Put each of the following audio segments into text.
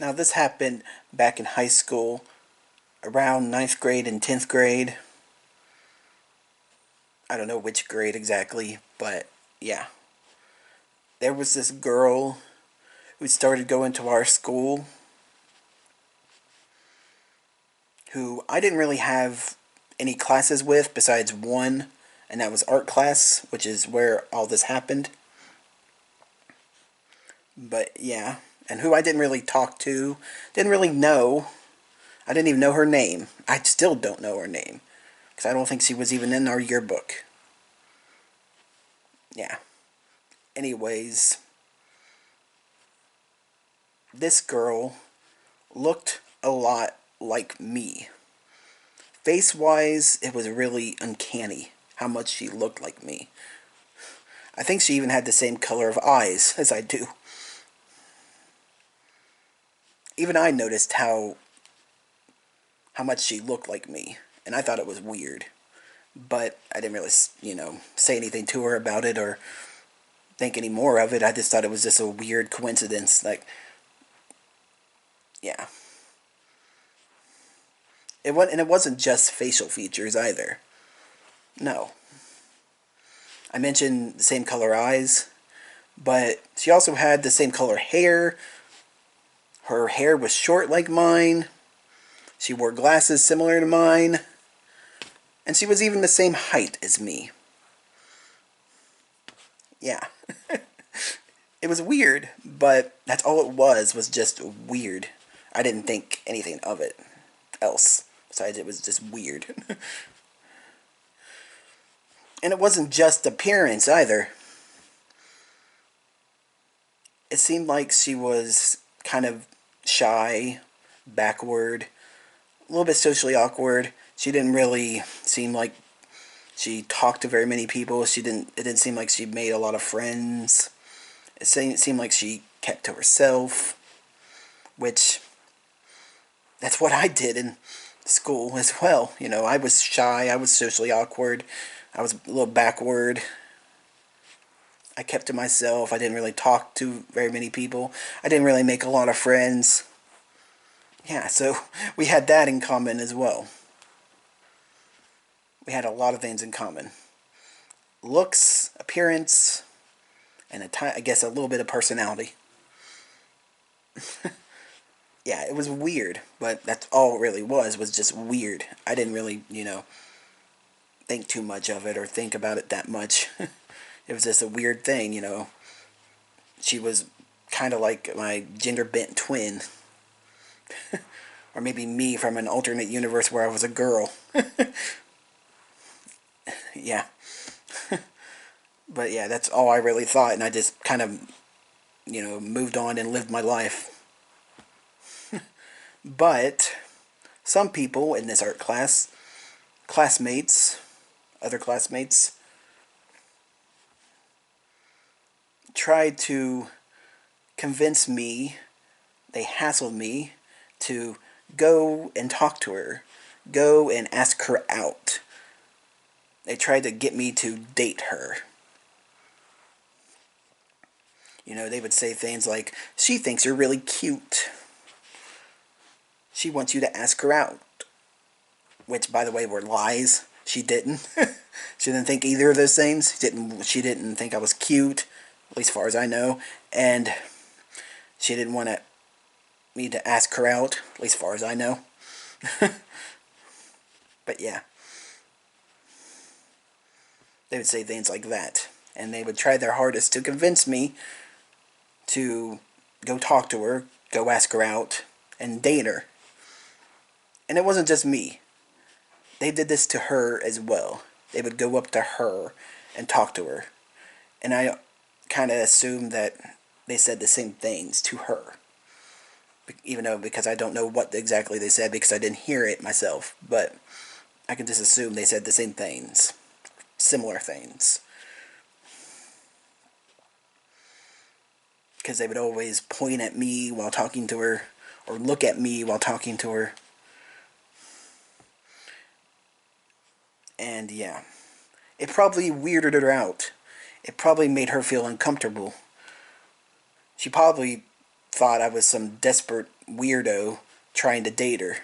Now this happened back in high school, around ninth grade and 10th grade. I don't know which grade exactly, but yeah. There was this girl who started going to our school who I didn't really have any classes with besides one, and that was art class, which is where all this happened. But yeah, and who I didn't really talk to, didn't really know. I didn't even know her name. I still don't know her name, because I don't think she was even in our yearbook. Yeah. Anyways, this girl looked a lot like me. Face-wise, it was really uncanny how much she looked like me. I think she even had the same color of eyes as I do. Even I noticed how much she looked like me, and I thought it was weird. But I didn't really, say anything to her about it or think any more of it. I just thought it was just a weird coincidence. Like, yeah. And it wasn't just facial features either. No. I mentioned the same color eyes, but she also had the same color hair. Her hair was short like mine. She wore glasses similar to mine. And she was even the same height as me. Yeah. It was weird, but that's all it was just weird. I didn't think anything of it else. Besides, it was just weird. And it wasn't just appearance either. It seemed like she was kind of shy, backward, a little bit socially awkward. She didn't really seem like she talked to very many people. It didn't seem like she made a lot of friends. It seemed like she kept to herself, which that's what I did in school as well. I was shy, I was socially awkward, I was a little backward. I kept to myself. I didn't really talk to very many people. I didn't really make a lot of friends. Yeah, so we had that in common as well. We had a lot of things in common. Looks, appearance, and I guess a little bit of personality. Yeah, it was weird, but that's all it really was just weird. I didn't really, think too much of it or think about it that much. It was just a weird thing. She was kind of like my gender bent twin. Or maybe me from an alternate universe where I was a girl. Yeah. But yeah, that's all I really thought, and I just kind of, moved on and lived my life. But some people in this art class, classmates, other classmates, tried to convince me, they hassled me to go and talk to her, go and ask her out. They tried to get me to date her. They would say things like, she thinks you're really cute. She wants you to ask her out. Which, by the way, were lies. She didn't. She didn't think either of those things. She didn't think I was cute, at least as far as I know. And she didn't want me to ask her out, at least as far as I know. But yeah. They would say things like that. And they would try their hardest to convince me to go talk to her, go ask her out, and date her. And it wasn't just me. They did this to her as well. They would go up to her and talk to her. And I kind of assumed that they said the same things to her. Even though, because I don't know what exactly they said because I didn't hear it myself. But I can just assume they said the same things. Similar things. Because they would always point at me while talking to her, or look at me while talking to her. And yeah, it probably weirded her out. It probably made her feel uncomfortable. She probably thought I was some desperate weirdo trying to date her,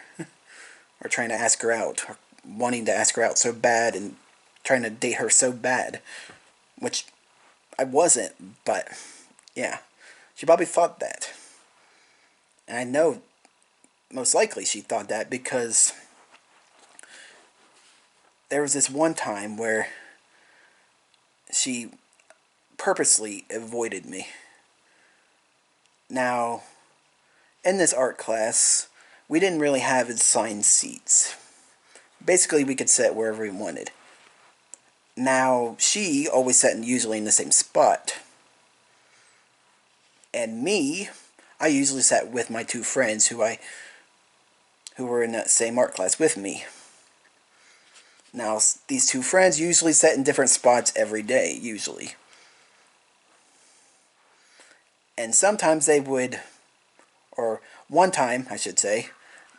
or trying to ask her out, or wanting to ask her out so bad, and trying to date her so bad, which I wasn't, but yeah, she probably thought that. And I know most likely she thought that because there was this one time where she purposely avoided me. Now, in this art class, we didn't really have assigned seats. Basically, we could sit wherever we wanted. Now, she always sat usually in the same spot. And me, I usually sat with my two friends who were in that same art class with me. Now, these two friends usually sat in different spots every day, usually. And sometimes they would, or one time, I should say,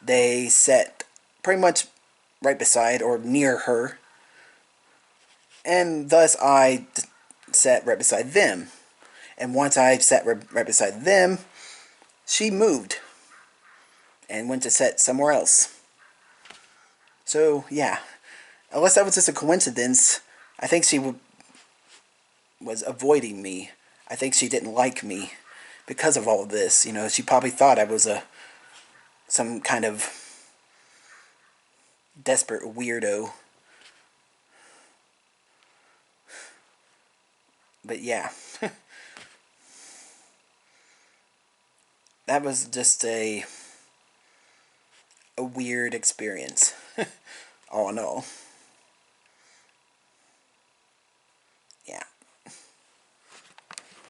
they sat pretty much right beside or near her, and thus I sat right beside them. And once I sat right beside them, she moved and went to sit somewhere else. So, yeah, unless that was just a coincidence, I think she was avoiding me. I think she didn't like me because of all of this. You know, she probably thought I was some kind of desperate weirdo. But yeah, that was just a weird experience, all in all.